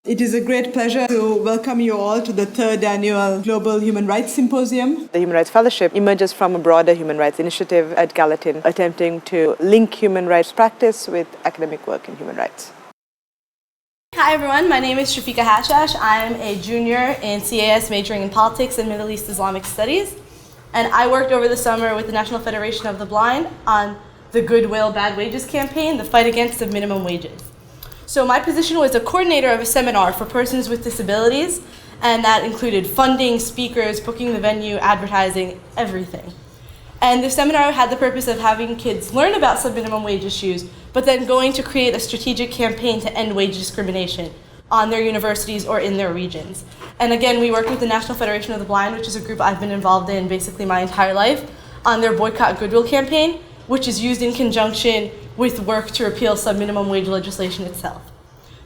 It is a great pleasure to welcome you all to the third annual Global Human Rights Symposium. The Human Rights Fellowship emerges from a broader human rights initiative at Gallatin, attempting to link human rights practice with academic work in human rights. Hi everyone, my name is Shafeka Hashash. I'm a junior in CAS majoring in politics and Middle East Islamic studies. And I worked over the summer with the National Federation of the Blind on the Goodwill Bad Wages campaign, the fight against the minimum wages. So my position was a coordinator of a seminar for persons with disabilities, and that included funding, speakers, booking the venue, advertising, everything. And the seminar had the purpose of having kids learn about some minimum wage issues, but then going to create a strategic campaign to end wage discrimination on their universities or in their regions. And again, we worked with the National Federation of the Blind, which is a group I've been involved in basically my entire life, on their Boycott Goodwill campaign, which is used in conjunction with work to repeal some minimum wage legislation itself.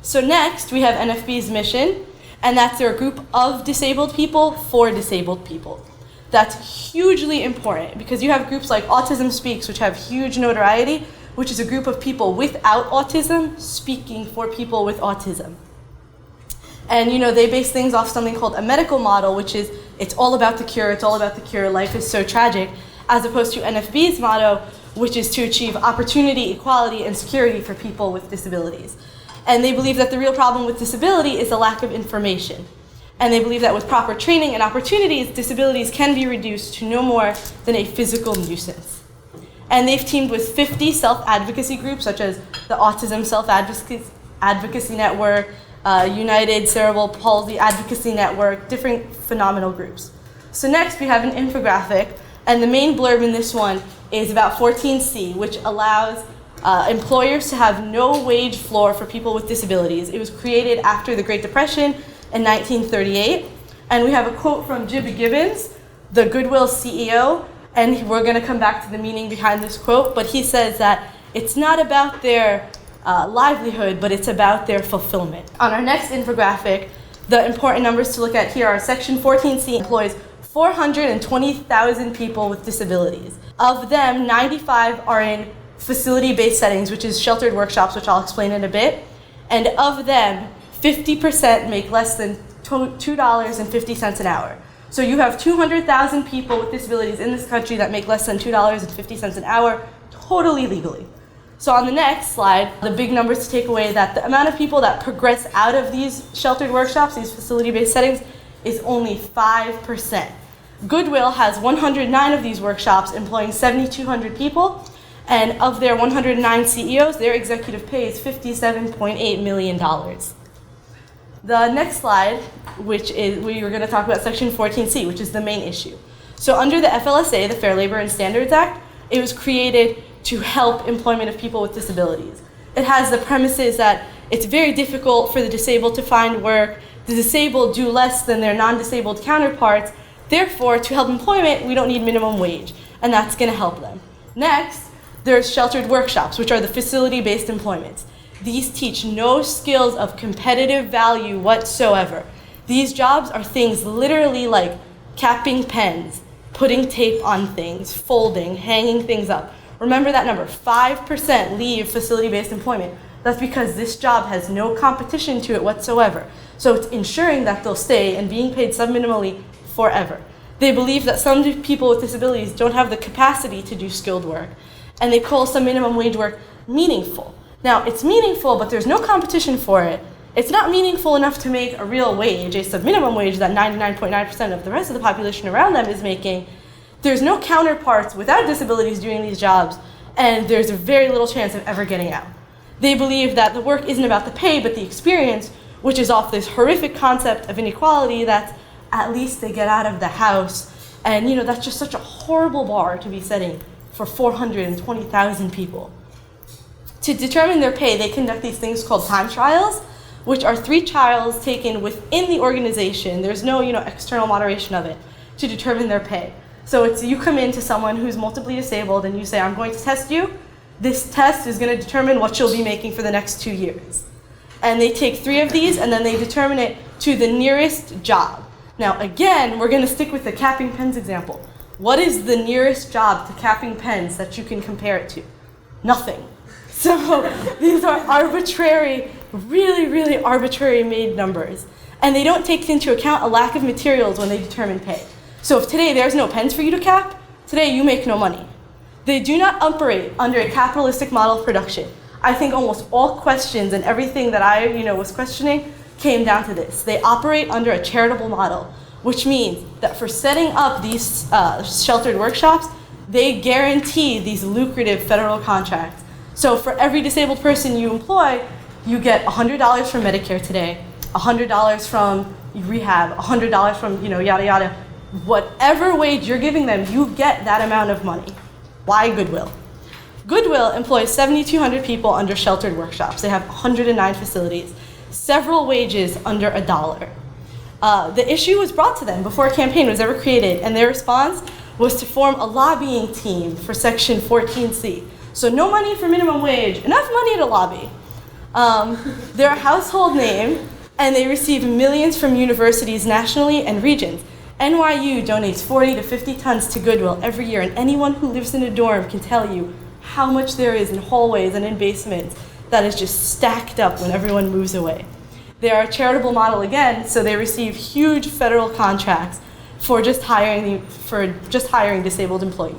So next, we have NFBs Mission, and that's their group of disabled people for disabled people. That's hugely important because you have groups like Autism Speaks, which have huge notoriety, which is a group of people without autism speaking for people with autism. And they base things off something called a medical model, which is it's all about the cure, it's all about the cure, life is so tragic, as opposed to NFB's motto, which is to achieve opportunity, equality, and security for people with disabilities. And they believe that the real problem with disability is a lack of information. And they believe that with proper training and opportunities, disabilities can be reduced to no more than a physical nuisance. And they've teamed with 50 self-advocacy groups, such as the Autism Self-Advocacy Network, United Cerebral Palsy Advocacy Network, different phenomenal groups. So next we have an infographic, and the main blurb in this one is about 14C, which allows employers to have no wage floor for people with disabilities. It was created after the Great Depression in 1938. And we have a quote from Jibby Gibbons, the Goodwill CEO, and we're going to come back to the meaning behind this quote, but he says that it's not about their livelihood, but it's about their fulfillment. On our next infographic, the important numbers to look at here are Section 14C employs 420,000 people with disabilities. Of them, 95 are in facility-based settings, which is sheltered workshops, which I'll explain in a bit. And of them, 50% make less than $2.50 an hour. So you have 200,000 people with disabilities in this country that make less than $2.50 an hour, totally legally. So on the next slide, the big numbers to take away that the amount of people that progress out of these sheltered workshops, these facility-based settings, is only 5%. Goodwill has 109 of these workshops employing 7,200 people, and of their 109 CEOs, their executive pay is $57.8 million. The next slide, which is we were going to talk about Section 14C, which is the main issue. So under the FLSA, the Fair Labor and Standards Act, it was created to help employment of people with disabilities. It has the premises that it's very difficult for the disabled to find work. The disabled do less than their non-disabled counterparts. Therefore, to help employment, we don't need minimum wage, and that's going to help them. Next, there's sheltered workshops, which are the facility-based employments. These teach no skills of competitive value whatsoever. These jobs are things literally like capping pens, putting tape on things, folding, hanging things up. Remember that number, 5% leave facility-based employment. That's because this job has no competition to it whatsoever. So it's ensuring that they'll stay and being paid sub-minimally forever. They believe that some people with disabilities don't have the capacity to do skilled work, and they call some minimum wage work meaningful. Now, it's meaningful, but there's no competition for it. It's not meaningful enough to make a real wage, a sub-minimum wage that 99.9% of the rest of the population around them is making. There's no counterparts without disabilities doing these jobs, and there's a very little chance of ever getting out. They believe that the work isn't about the pay, but the experience, which is off this horrific concept of inequality that at least they get out of the house. And that's just such a horrible bar to be setting for 420,000 people. To determine their pay, they conduct these things called time trials, which are 3 trials taken within the organization. There's no external moderation of it to determine their pay. So it's you come in to someone who's multiply disabled and you say, I'm going to test you. This test is going to determine what you'll be making for the next 2 years. And they take 3 of these and then they determine it to the nearest job. Now again, we're going to stick with the capping pens example. What is the nearest job to capping pens that you can compare it to? Nothing. So these are arbitrary, really, really arbitrary made numbers. And they don't take into account a lack of materials when they determine pay. So if today there's no pens for you to cap, today you make no money. They do not operate under a capitalistic model of production. I think almost all questions and everything that I was questioning came down to this. They operate under a charitable model, which means that for setting up these sheltered workshops, they guarantee these lucrative federal contracts. So for every disabled person you employ, you get $100 from Medicare today, $100 from rehab, $100 from yada yada. Whatever wage you're giving them, you get that amount of money. Why Goodwill? Goodwill employs 7,200 people under sheltered workshops. They have 109 facilities, several wages under $1. The issue was brought to them before a campaign was ever created, and their response was to form a lobbying team for Section 14C. So no money for minimum wage, enough money to lobby. They're a household name, and they receive millions from universities nationally and regions. NYU donates 40 to 50 tons to Goodwill every year, and anyone who lives in a dorm can tell you how much there is in hallways and in basements that is just stacked up when everyone moves away. They are a charitable model again, so they receive huge federal contracts for just hiring disabled employees.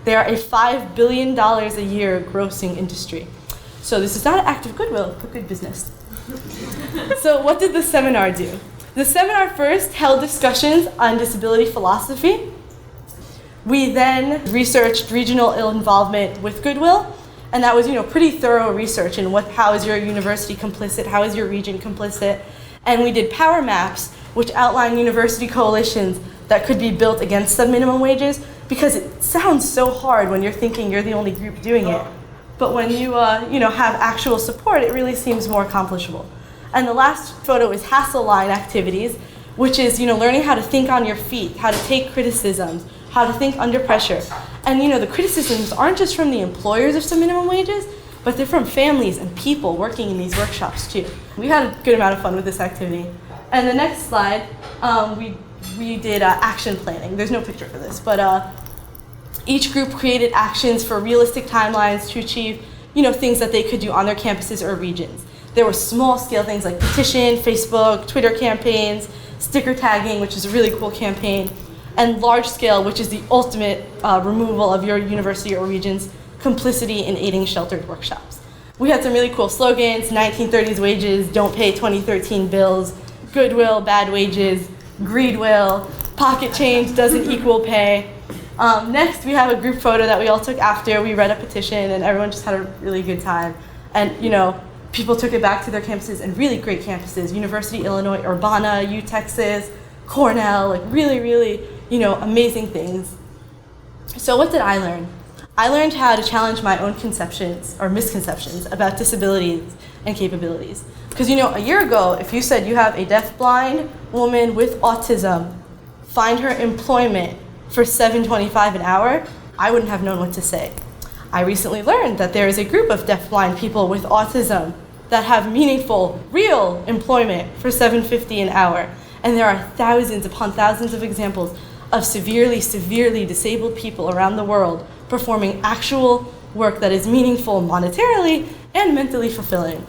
They are a $5 billion a year grossing industry. So this is not an act of goodwill, but good business. So what did the seminar do? The seminar first held discussions on disability philosophy. We then researched regional involvement with Goodwill, and that was pretty thorough research in how is your university complicit, how is your region complicit, and we did power maps which outline university coalitions that could be built against sub-minimum wages, because it sounds so hard when you're thinking you're the only group doing it. But when you have actual support, it really seems more accomplishable. And the last photo is hassle line activities, which is learning how to think on your feet, how to take criticisms, how to think under pressure. And the criticisms aren't just from the employers of some minimum wages, but they're from families and people working in these workshops too. We had a good amount of fun with this activity. And the next slide, we did action planning. There's no picture for this, but each group created actions for realistic timelines to achieve things that they could do on their campuses or regions. There were small scale things like petition, Facebook, Twitter campaigns, sticker tagging, which is a really cool campaign, and large scale, which is the ultimate removal of your university or region's complicity in aiding sheltered workshops. We had some really cool slogans: 1930s wages, don't pay 2013 bills, Goodwill, bad wages, Greedwill, pocket change doesn't equal pay. Next, we have a group photo that we all took after we read a petition, and everyone just had a really good time. And people took it back to their campuses, and really great campuses: University of Illinois, Urbana, U Texas, Cornell, like really, really, amazing things. So what did I learn? I learned how to challenge my own conceptions or misconceptions about disabilities and capabilities. Because a year ago, if you said you have a deaf-blind woman with autism, find her employment for $7.25 an hour, I wouldn't have known what to say. I recently learned that there is a group of deaf-blind people with autism that have meaningful, real employment for $7.50 an hour. And there are thousands upon thousands of examples of severely, severely disabled people around the world performing actual work that is meaningful monetarily and mentally fulfilling.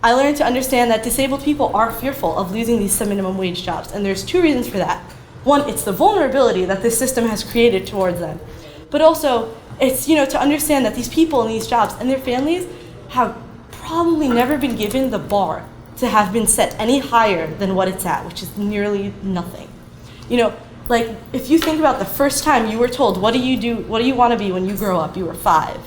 I learned to understand that disabled people are fearful of losing these sub-minimum wage jobs, and there's two reasons for that. One, it's the vulnerability that this system has created towards them. But also, it's to understand that these people in these jobs and their families have probably never been given the bar to have been set any higher than what it's at, which is nearly nothing. Like if you think about the first time you were told, what do you want to be when you grow up? You were 5.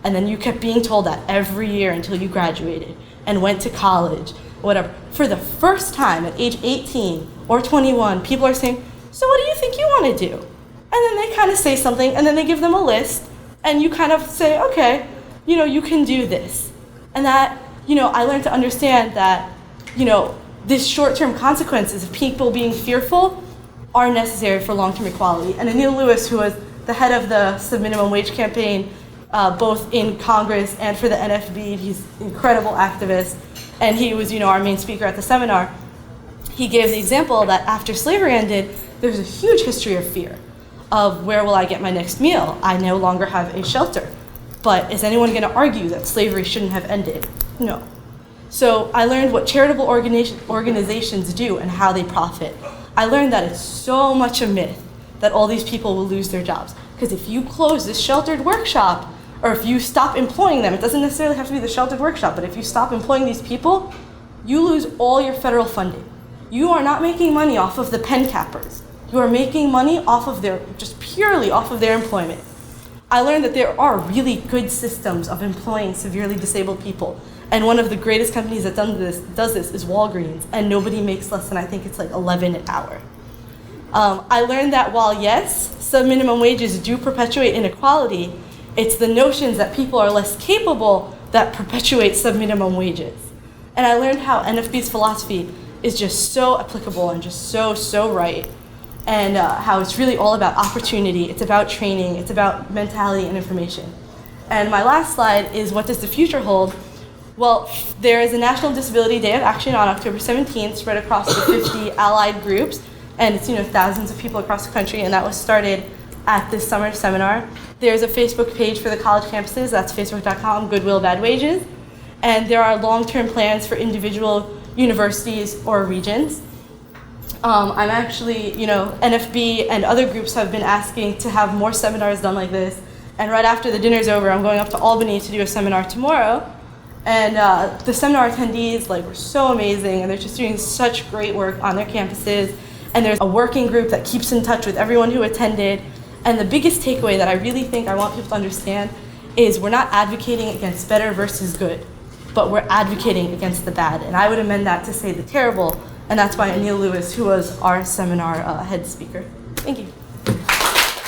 And then you kept being told that every year until you graduated and went to college, whatever. For the first time at age 18 or 21, people are saying, so what do you think you want to do? And then they kind of say something, and then they give them a list, and you kind of say, okay, you can do this. And that, I learned to understand that, this short-term consequences of people being fearful are necessary for long-term equality. And Anil Lewis, who was the head of the sub-minimum wage campaign, both in Congress and for the NFB, he's an incredible activist, and he was, our main speaker at the seminar. He gave the example that after slavery ended, there's a huge history of fear of where will I get my next meal? I no longer have a shelter. But is anyone going to argue that slavery shouldn't have ended? No. So I learned what charitable organizations do and how they profit. I learned that it's so much a myth that all these people will lose their jobs. Because if you close this sheltered workshop, or if you stop employing them, it doesn't necessarily have to be the sheltered workshop, but if you stop employing these people, you lose all your federal funding. You are not making money off of the pen cappers. You are making money off of just purely off of their employment. I learned that there are really good systems of employing severely disabled people. And one of the greatest companies that does this is Walgreens, and nobody makes less than, I think it's like 11 an hour. I learned that while yes, sub-minimum wages do perpetuate inequality, it's the notions that people are less capable that perpetuate sub-minimum wages. And I learned how NFB's philosophy is just so applicable and just so right, and how it's really all about opportunity, it's about training, it's about mentality and information. And my last slide is, what does the future hold? Well, there is a National Disability Day of Action on October 17th, spread across the 50 allied groups, and it's thousands of people across the country, and that was started at this summer seminar. There's a Facebook page for the college campuses, that's facebook.com, Goodwill, Bad Wages, and there are long-term plans for individual universities or regions. I'm actually, NFB and other groups have been asking to have more seminars done like this, and right after the dinner's over, I'm going up to Albany to do a seminar tomorrow. And the seminar attendees were so amazing, and they're just doing such great work on their campuses. And there's a working group that keeps in touch with everyone who attended. And the biggest takeaway that I really think I want people to understand is we're not advocating against better versus good, but we're advocating against the bad. And I would amend that to say the terrible, and that's by Anil Lewis, who was our seminar head speaker. Thank you.